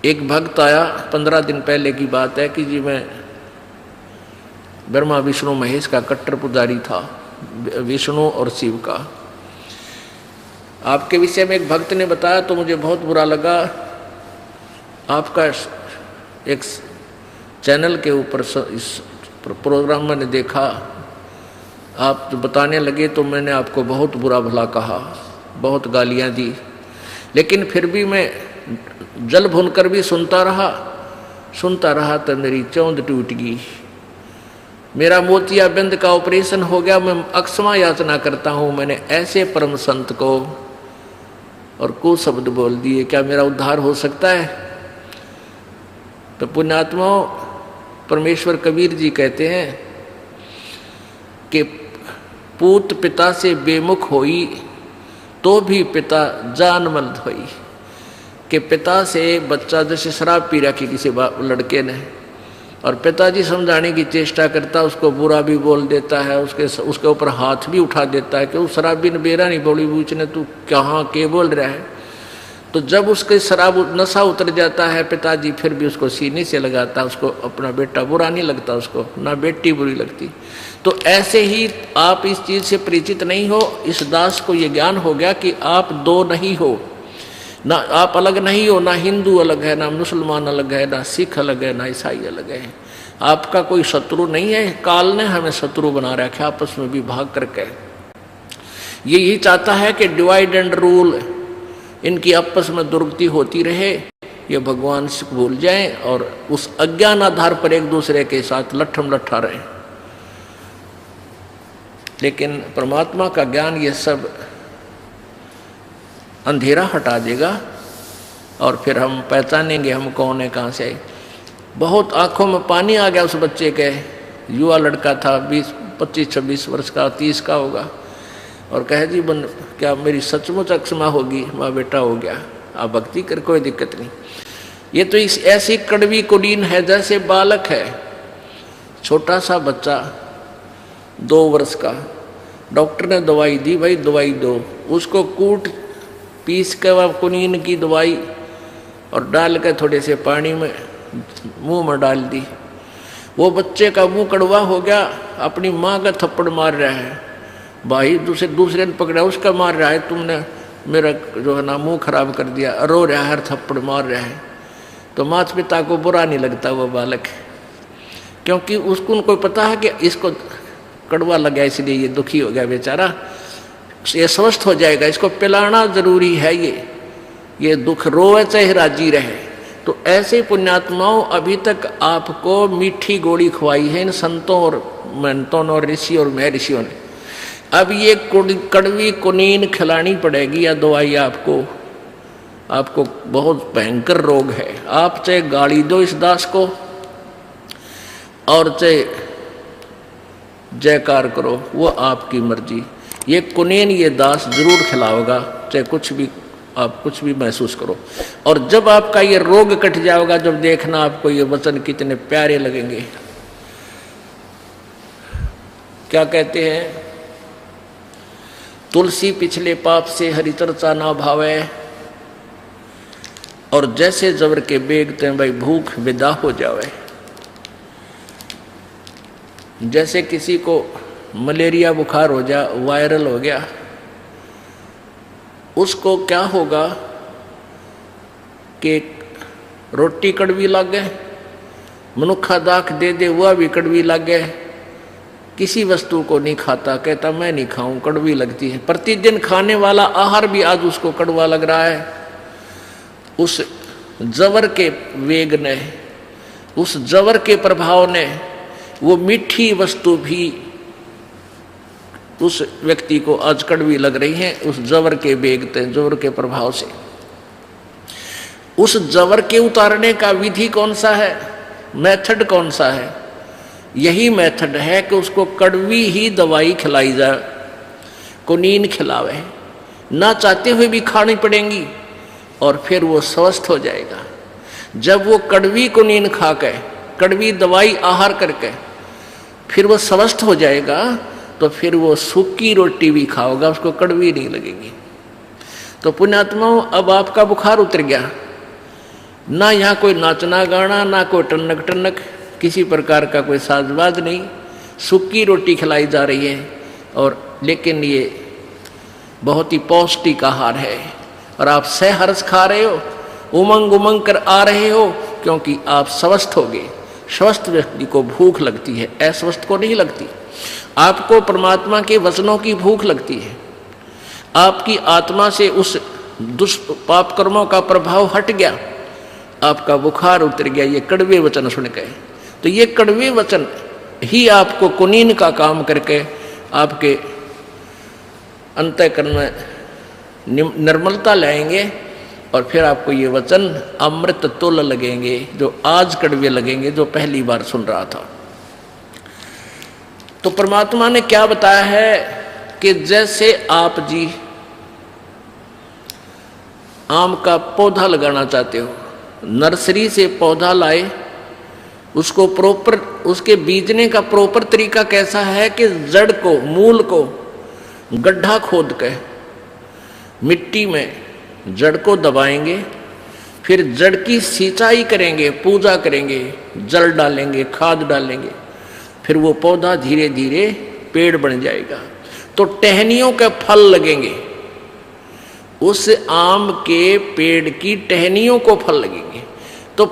एक भक्त आया, 15 दिन पहले की बात है, कि जी मैं ब्रह्मा विष्णु महेश का कट्टर पुजारी था, विष्णु और शिव का। आपके विषय में एक भक्त ने बताया तो मुझे बहुत बुरा लगा। आपका एक चैनल के ऊपर इस प्रोग्राम मैंने देखा, आप जो बताने लगे तो मैंने आपको बहुत बुरा भला कहा, बहुत गालियां दी, लेकिन फिर भी मैं जल भूनकर भी सुनता रहा तो मेरी चौंध टूट गई। मेरा मोतियाबिंद का ऑपरेशन हो गया, मैं अक्षमा याचना करता हूँ। मैंने ऐसे परम संत को और कुछ शब्द बोल दिए, क्या मेरा उद्धार हो सकता है? तो पुण्यात्माओं, परमेश्वर कबीर जी कहते हैं कि पूत पिता से बेमुख होई तो भी पिता जानमंद होई। कि पिता से बच्चा जैसे शराब पी रखी किसी लड़के ने, और पिताजी समझाने की चेष्टा करता, उसको बुरा भी बोल देता है, उसके ऊपर हाथ भी उठा देता है कि उस शराबी ने बेरा नहीं बोली, पूछने तू कहाँ के बोल रहा है। तो जब उसके शराब नशा उतर जाता है, पिताजी फिर भी उसको सीने से लगाता, उसको अपना बेटा बुरा नहीं लगता, उसको ना बेटी बुरी लगती। तो ऐसे ही आप इस चीज़ से परिचित नहीं हो, इस दास को ये ज्ञान हो गया कि आप दो नहीं हो, ना आप अलग नहीं हो, ना हिंदू अलग है, ना मुसलमान अलग है, ना सिख अलग है, ना ईसाई अलग है। आपका कोई शत्रु नहीं है, काल ने हमें शत्रु बना रखा है आपस में विभाग करके। ये यही चाहता है कि डिवाइड एंड रूल, इनकी आपस में दुर्गति होती रहे, ये भगवान से भूल जाएं और उस अज्ञान आधार पर एक दूसरे के साथ लट्ठम लट्ठा रहे। लेकिन परमात्मा का ज्ञान ये सब अंधेरा हटा देगा और फिर हम पहचानेंगे हम कौन है, कहाँ से आए। बहुत आंखों में पानी आ गया उस बच्चे के, युवा लड़का था, 25-26 वर्ष का, 30 का होगा, और कहे जी क्या मेरी सचमुच अक्षमा होगी, माँ बेटा हो गया, आप भक्ति कर, कोई दिक्कत नहीं। ये तो इस ऐसी कड़वी कुलीन है जैसे बालक है, छोटा सा बच्चा 2 वर्ष का। डॉक्टर ने दवाई दी, भाई दवाई दो, उसको कूट पीस के वह कुनीन की दवाई और डाल के थोड़े से पानी में मुंह में डाल दी। वो बच्चे का मुंह कड़वा हो गया, अपनी माँ का थप्पड़ मार रहा है, भाई दूसरे ने पकड़ा उसका मार रहा है, तुमने मेरा जो है ना मुंह खराब कर दिया, रो रहा है, हर थप्पड़ मार रहा है। तो माता पिता को बुरा नहीं लगता वो बालक, क्योंकि उसको उनको पता है कि इसको कड़वा लगा इसलिए ये दुखी हो गया बेचारा, ये स्वस्थ हो जाएगा, इसको पिलाना जरूरी है, ये दुख रोए चाहे राजी रहे। तो ऐसे पुण्यात्माओं, अभी तक आपको मीठी गोली खुआई है इन संतों और महंतों और ऋषि और महर्षियों ने। अब ये कड़वी कुनीन खिलानी पड़ेगी या दवाई आपको बहुत भयंकर रोग है। आप चाहे गाली दो इस दास को और चाहे जयकार करो, वो आपकी मर्जी। ये कुनीन ये दास जरूर खिलाओगा, चाहे कुछ भी आप कुछ भी महसूस करो। और जब आपका ये रोग कट जाएगा, जब देखना आपको ये वचन कितने प्यारे लगेंगे। क्या कहते हैं, तुलसी पिछले पाप से हरि चर्चा ना भावे, और जैसे जबर के बेगते भाई भूख विदा हो जावे। जैसे किसी को मलेरिया बुखार हो जा, वायरल हो गया, उसको क्या होगा कि रोटी कड़वी लगे, मनुखा दाख दे दे वह भी कड़वी लगे, किसी वस्तु को नहीं खाता, कहता मैं नहीं खाऊं, कड़वी लगती है। प्रतिदिन खाने वाला आहार भी आज उसको कड़वा लग रहा है। उस जवर के वेग ने, उस जवर के प्रभाव ने, वो मीठी वस्तु भी उस व्यक्ति को आज कड़वी लग रही है, उस जवर के बेगते, जवर के प्रभाव से। उस जवर के उतारने का विधि कौन सा है, मेथड कौन सा है? यही मेथड है कि उसको कड़वी ही दवाई खिलाई जाए, कुनीन खिलावे, ना चाहते हुए भी खानी पड़ेंगी, और फिर वो स्वस्थ हो जाएगा। जब वो कड़वी कुनीन खा के, कड़वी दवाई आहार करके फिर वो स्वस्थ हो जाएगा, तो फिर वो सूखी रोटी भी खाओगा, उसको कड़वी नहीं लगेगी। तो पुण्यात्माओं, अब आपका बुखार उतर गया, ना यहाँ कोई नाचना गाना, ना कोई टनक टनक, किसी प्रकार का कोई साजबाज नहीं। सूखी रोटी खिलाई जा रही है और लेकिन ये बहुत ही पौष्टिक आहार है और आप सहर्ष खा रहे हो, उमंग उमंग कर आ रहे हो, क्योंकि आप स्वस्थ हो गए। स्वस्थ व्यक्ति को भूख लगती है, अस्वस्थ को नहीं लगती। आपको परमात्मा के वचनों की भूख लगती है। आपकी आत्मा से उस दुष्पाप कर्मों का प्रभाव हट गया, आपका बुखार उतर गया ये कड़वे वचन सुन के। तो ये कड़वे वचन ही आपको कुनीन का काम करके आपके अंतःकरण में निर्मलता लाएंगे और फिर आपको ये वचन अमृत तुल्य लगेंगे, जो आज कड़वे लगेंगे, जो पहली बार सुन रहा था। तो परमात्मा ने क्या बताया है कि जैसे आप जी आम का पौधा लगाना चाहते हो, नर्सरी से पौधा लाए, उसको प्रॉपर, उसके बीजने का प्रॉपर तरीका कैसा है कि जड़ को, मूल को गड्ढा खोद के मिट्टी में जड़ को दबाएंगे, फिर जड़ की सिंचाई करेंगे, पूजा करेंगे, जल डालेंगे, खाद डालेंगे, फिर वो पौधा धीरे धीरे पेड़ बन जाएगा। तो टहनियों के फल लगेंगे, उस आम के पेड़ की टहनियों को फल लगेंगे। तो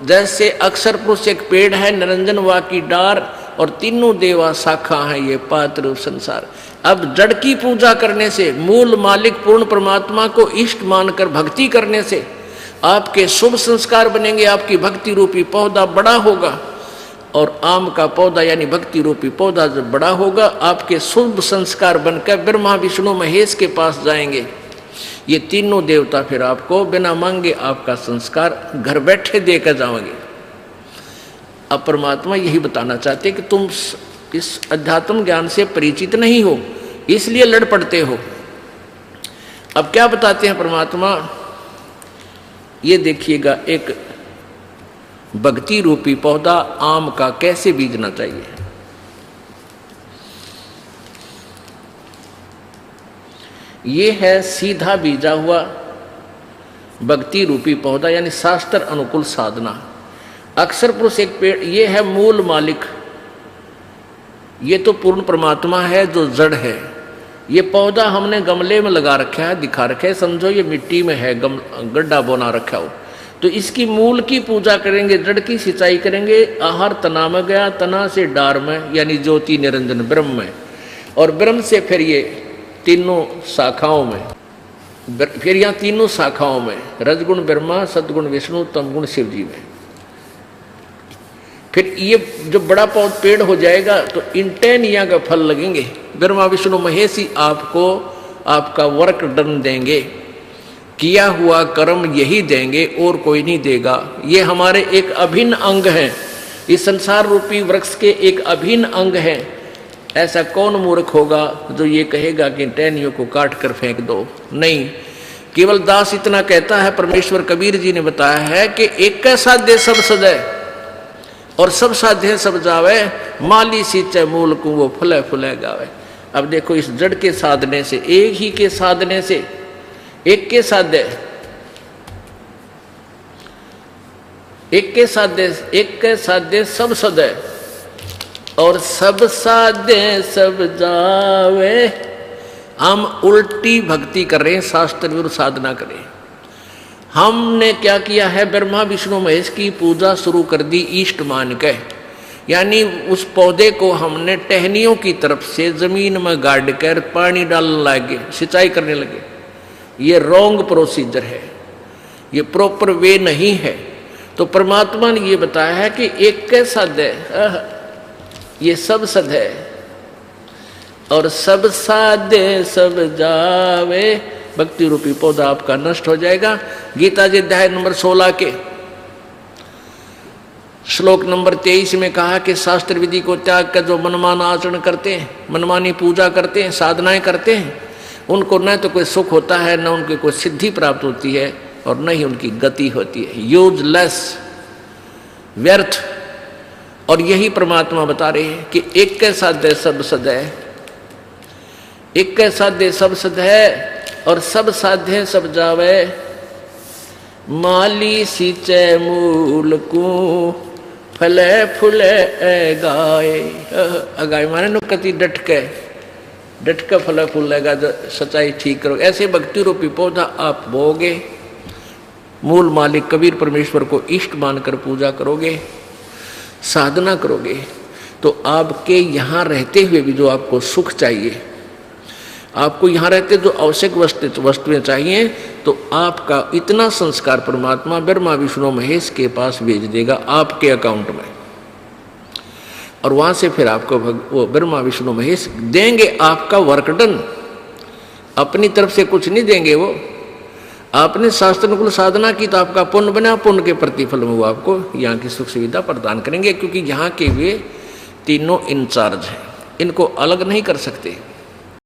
जैसे अक्षर पुरुष एक पेड़ है, निरंजन वा की डार और तीनों देवा शाखा है ये पात्र संसार। अब जड़ की पूजा करने से, मूल मालिक पूर्ण परमात्मा को इष्ट मानकर भक्ति करने से आपके शुभ संस्कार बनेंगे। आपकी भक्ति रूपी पौधा बड़ा होगा और आम का पौधा यानी भक्ति रूपी पौधा जब बड़ा होगा, आपके शुभ संस्कार बनकर ब्रह्मा विष्णु महेश के पास जाएंगे। ये तीनों देवता फिर आपको बिना मांगे आपका संस्कार घर बैठे देकर जाओगे। अब परमात्मा यही बताना चाहते कि तुम इस अध्यात्म ज्ञान से परिचित नहीं हो, इसलिए लड़ पड़ते हो। अब क्या बताते हैं परमात्मा, ये देखिएगा, एक भक्ति रूपी पौधा आम का कैसे बीजना चाहिए। ये है सीधा बीजा हुआ भक्ति रूपी पौधा, यानी शास्त्र अनुकूल साधना। अक्षर पुरुष एक पेड़, ये है मूल मालिक, ये तो पूर्ण परमात्मा है जो जड़ है। ये पौधा हमने गमले में लगा रखा है, दिखा रखा है, समझो ये मिट्टी में है, गड्ढा बोना रखा हो। तो इसकी मूल की पूजा करेंगे, जड़ की सिंचाई करेंगे। आहार तना में गया, तना से डार में यानी ज्योति निरंजन ब्रह्म में, और ब्रह्म से फिर ये तीनों शाखाओं में, फिर यहाँ तीनों शाखाओं में रजगुण ब्रह्मा, सदगुण विष्णु, तमगुण शिव जी में। फिर ये जो बड़ा पेड़ हो जाएगा तो इन टहनिया का फल लगेंगे। ब्रह्मा विष्णु महेश ही आपको आपका वर्क डन देंगे, किया हुआ कर्म यही देंगे और कोई नहीं देगा। ये हमारे एक अभिन्न अंग है, इस संसार रूपी वृक्ष के एक अभिन्न अंग है। ऐसा कौन मूर्ख होगा जो ये कहेगा कि टहनियों को काट कर फेंक दो? नहीं, केवल दास इतना कहता है। परमेश्वर कबीर जी ने बताया है कि एक साध्य सब सदै और सब साध्य सब जावे, माली सींचे मूल को वो फुले फुले गावे। अब देखो, इस जड़ के साधने से, एक ही के साधने से, एक के साध्य, एक के साध्य, एक के साध्य सब सदै और सब साध्य सब जावे। हम उल्टी भक्ति कर रहे हैं, शास्त्र विरुद्ध साधना करें। हमने क्या किया है, ब्रह्मा विष्णु महेश की पूजा शुरू कर दी इष्ट मान के, यानी उस पौधे को हमने टहनियों की तरफ से जमीन में गाड़ कर पानी डालने लगे, सिंचाई करने लगे। ये रॉन्ग प्रोसीजर है, ये प्रॉपर वे नहीं है। तो परमात्मा ने ये बताया है कि एक के साध्य, ये सब सद है और सब साध्य सब जावे। भक्ति रूपी पौधा आपका नष्ट हो जाएगा। गीता जी अध्याय नंबर 16 के श्लोक नंबर 23 में कहा कि शास्त्र विधि को त्याग कर जो मनमाना आचरण करते हैं, मनमानी पूजा करते हैं, साधनाएं करते हैं, उनको न तो कोई सुख होता है, न उनकी कोई सिद्धि प्राप्त होती है और न ही उनकी गति होती है। यूजलेस, व्यर्थ। और यही परमात्मा बता रहे हैं कि एक के साध्य सब सद है, एक के साध्य सब सद है और सब साध्य सब जावे। माली सींचे मूल को फले फूले गाए। अगाए माने नो कति डटके फले फूलेगा, जो सच्चाई ठीक करो। ऐसे भक्ति रूपी पौधा आप बोगे, मूल मालिक कबीर परमेश्वर को इष्ट मानकर पूजा करोगे, साधना करोगे, तो आपके यहाँ रहते हुए भी जो आपको सुख चाहिए, आपको यहाँ रहते जो आवश्यक वस्तुएं चाहिए, तो आपका इतना संस्कार परमात्मा ब्रह्मा विष्णु महेश के पास भेज देगा आपके अकाउंट में। और वहां से फिर आपको वो ब्रह्मा विष्णु महेश देंगे आपका वर्क डन। अपनी तरफ से कुछ नहीं देंगे वो। आपने शास्त्रानुकूल साधना की तो आपका पुण्य बना, पुण्य के प्रतिफल में वो आपको यहाँ की सुख सुविधा प्रदान करेंगे, क्योंकि यहाँ के वे तीनों इंचार्ज हैं, इनको अलग नहीं कर सकते।